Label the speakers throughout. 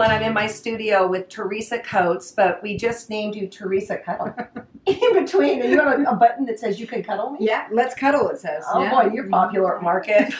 Speaker 1: everyone. I'm in my studio with Teresa Coates, but we just named you Teresa Cuddle. In between, and you have a button that says you can cuddle me?
Speaker 2: Yeah, let's cuddle, it says.
Speaker 1: Oh
Speaker 2: yeah.
Speaker 1: boy, you're popular at market.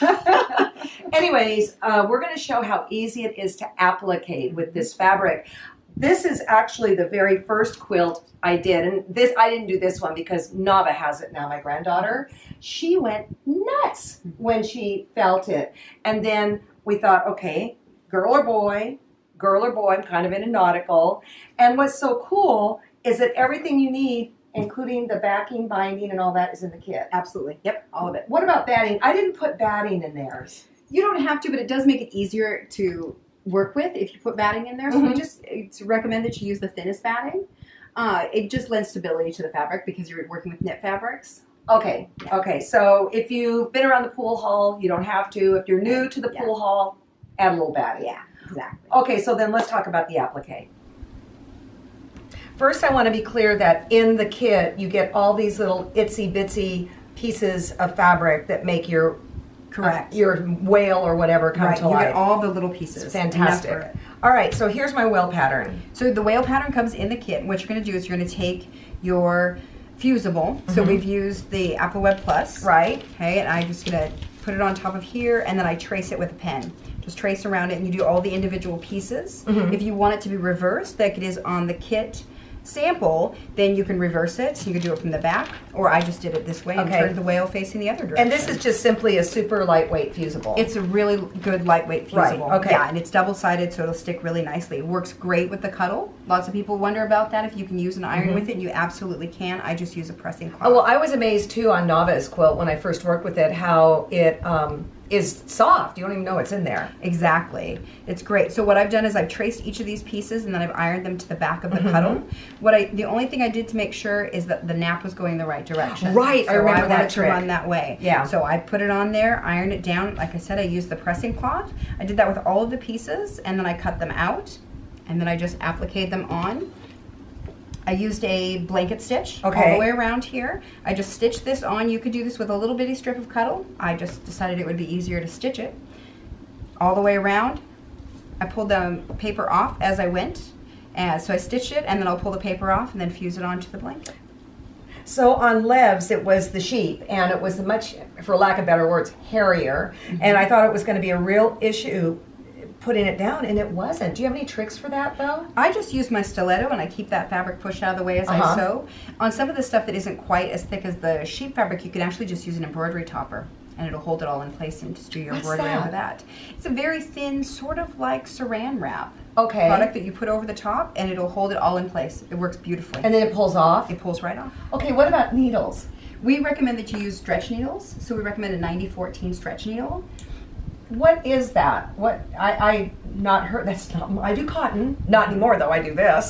Speaker 1: Anyways, we're going to show how easy it is to applique with this fabric. This is actually the very first quilt I did, and this I didn't do this one because Nava has it now, my granddaughter. She went nuts when she felt it. And then we thought, okay, girl or boy, I'm kind of in a nautical. And what's so cool is that everything you need, including the backing, binding, and all that is in the kit.
Speaker 2: Absolutely. Yep, all of it.
Speaker 1: What about batting? I didn't put batting in theirs.
Speaker 2: You don't have to, but it does make it easier to work with if you put batting in there. So it's recommended you use the thinnest batting. It just lends stability to the fabric because you're working with knit fabrics.
Speaker 1: Okay, okay. So if you've been around the pool hall, you don't have to. If you're new to the pool hall, add a little batting.
Speaker 2: Yeah, exactly.
Speaker 1: Okay, so then let's talk about the applique. First, I want to be clear that in the kit, you get all these little itsy bitsy pieces of fabric that make your your whale or whatever come to life.
Speaker 2: You get all the little pieces.
Speaker 1: It's fantastic. All right, so here's my whale pattern.
Speaker 2: So the whale pattern comes in the kit. What you're going to do is you're going to take your fusible. So we've used the Apple Web Plus.
Speaker 1: Right.
Speaker 2: Okay, and I'm just going to put it on top of here, and then I trace it with a pen. Just trace around it, and you do all the individual pieces. If you want it to be reversed, like it is on the kit sample, then you can reverse it. You can do it from the back, or I just did it this way and turned the whale facing the other direction.
Speaker 1: And this is just simply a super lightweight fusible.
Speaker 2: It's a really good lightweight fusible.
Speaker 1: Right, okay.
Speaker 2: Yeah, and it's double-sided, so it'll stick really nicely. It works great with the Cuddle. Lots of people wonder about that, if you can use an iron with it, and you absolutely can. I just use a pressing cloth.
Speaker 1: Oh, well, I was amazed too on Nava's quilt when I first worked with it, how it is soft. You don't even know it's in there.
Speaker 2: Exactly. It's great. So what I've done is I've traced each of these pieces and then I've ironed them to the back of the Cuddle. The only thing I did to make sure is that the nap was going the right direction.
Speaker 1: Right,
Speaker 2: so
Speaker 1: I remember that
Speaker 2: trick. To run that way.
Speaker 1: Yeah.
Speaker 2: So I put it on there, ironed it down. Like I said, I used the pressing cloth. I did that with all of the pieces, and then I cut them out, and then I just appliqued them on. I used a blanket stitch all the way around here. I just stitched this on. You could do this with a little bitty strip of Cuddle. I just decided it would be easier to stitch it all the way around. I pulled the paper off as I went. So I stitched it, and then I'll pull the paper off and then fuse it onto the blanket.
Speaker 1: So on Lev's, it was the sheep, and it was much, for lack of better words, hairier. And I thought it was going to be a real issue putting it down, and it wasn't. Do you have any tricks for that, though?
Speaker 2: I just use my stiletto, and I keep that fabric pushed out of the way as I sew. On some of the stuff that isn't quite as thick as the sheep fabric, you can actually just use an embroidery topper, and it'll hold it all in place and just do your embroidery over that. It's a very thin, sort of like saran wrap product that you put over the top, and it'll hold it all in place. It works beautifully.
Speaker 1: And then it pulls off? It
Speaker 2: pulls right off.
Speaker 1: Okay, what about needles?
Speaker 2: We recommend that you use stretch needles, so we recommend a 90-14 stretch needle.
Speaker 1: What is that? What I not heard. That's not. I do cotton. Not anymore though. I do this.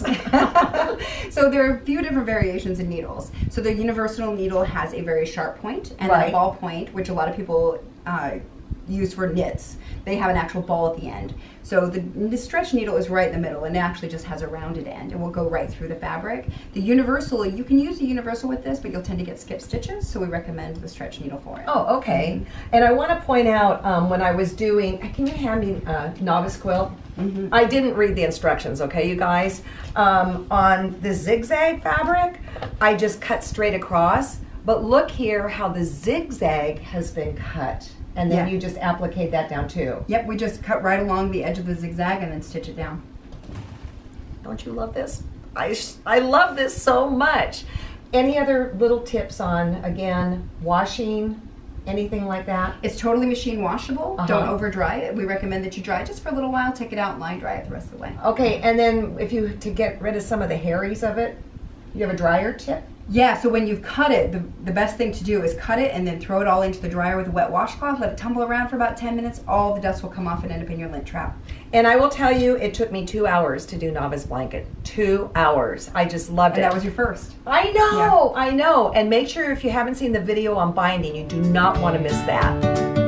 Speaker 2: So there are a few different variations in needles. So the universal needle has a very sharp point, and then a ball point, which a lot of people use for knits. They have an actual ball at the end. So the stretch needle is right in the middle, and it actually just has a rounded end, and will go right through the fabric. The universal, you can use the universal with this, but you'll tend to get skip stitches, so we recommend the stretch needle for it.
Speaker 1: Oh, okay. And I want to point out, when I was doing, can you hand me Novice quilt? I didn't read the instructions, okay, you guys? On the zigzag fabric, I just cut straight across, but look here how the zigzag has been cut. And then you just applique that down too.
Speaker 2: Yep, we just cut right along the edge of the zigzag and then stitch it down.
Speaker 1: Don't you love this? I love this so much. Any other little tips on, again, washing, anything like that?
Speaker 2: It's totally machine washable. Don't over dry it. We recommend that you dry it just for a little while, take it out and line dry it the rest of the way.
Speaker 1: Okay, and then to get rid of some of the hairies of it, you have a dryer tip?
Speaker 2: Yeah, so when you've cut it, the best thing to do is cut it and then throw it all into the dryer with a wet washcloth, let it tumble around for about 10 minutes, all the dust will come off and end up in your lint trap.
Speaker 1: And I will tell you, it took me 2 hours to do Nava's blanket. 2 hours. I just loved it.
Speaker 2: And that was your first.
Speaker 1: I know, I know. And make sure if you haven't seen the video on binding, you do not want to miss that.